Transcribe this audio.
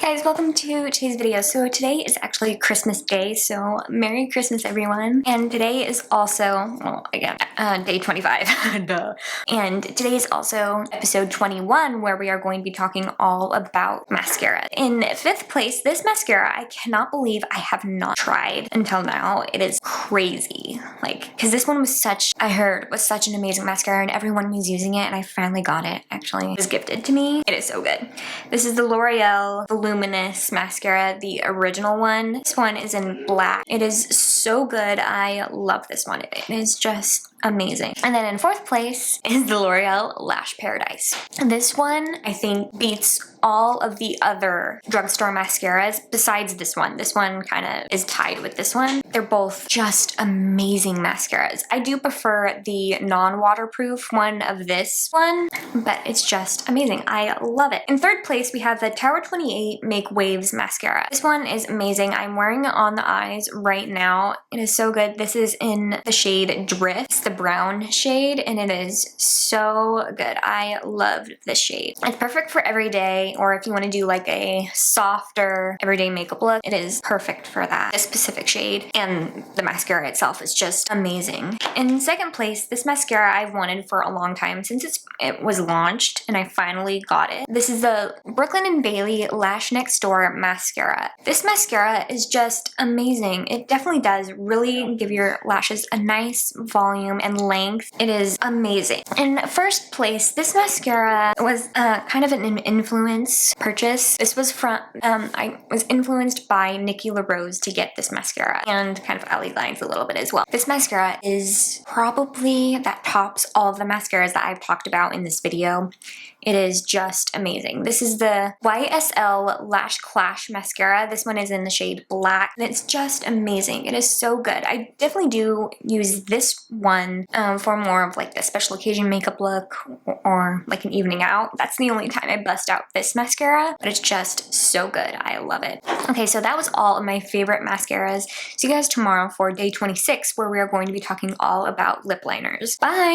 Hey guys, welcome to today's video. So today is actually Christmas Day, so Merry Christmas everyone. And today is also, well again, day 25, duh. And today is also episode 21 where we are going to be talking all about mascara. In 5th place, this mascara I cannot believe I have not tried until now. It is crazy. Like, cause this one was I heard was such an amazing mascara and everyone was using it and I finally got it actually. It was gifted to me. It is so good. This is the L'Oreal Voluminous mascara, the original one. This one is in black. It is so good. I love this one. It is just amazing. And then in 4th place is the L'Oreal Lash Paradise. This one I think beats all of the other drugstore mascaras besides this one. This one kind of is tied with this one. They're both just amazing mascaras. I do prefer the non-waterproof one of this one, but it's just amazing. I love it. In 3rd place, we have the Tower 28 Make Waves mascara. This one is amazing. I'm wearing it on the eyes right now. It is so good. This is in the shade Drift. It's the brown shade, and it is so good. I love this shade. It's perfect for every day, or if you want to do like a softer everyday makeup look, it is perfect for that. This specific shade, and the mascara itself is just amazing. In 2nd place, this mascara I've wanted for a long time since it was launched, and I finally got it. This is the Brooklyn & Bailey Lash Next Door mascara. This mascara is just amazing. It definitely does really give your lashes a nice volume and length. It is amazing. In 1st place, this mascara was kind of an influence purchase. This was from, I was influenced by Nikki to get this mascara, and kind of Ellie lines a little bit as well. This mascara is probably that tops all of the mascaras that I've talked about in this video. It is just amazing. This is the YSL Lash Clash mascara. This one is in the shade black, and it's just amazing. It is so good. I definitely do use this one for more of like the special occasion makeup look or like an evening out. That's the only time I bust out this mascara, but it's just so good. I love it. Okay, so that was all of my favorite mascaras. See you guys tomorrow for day 26, where we are going to be talking all about lip liners. Bye!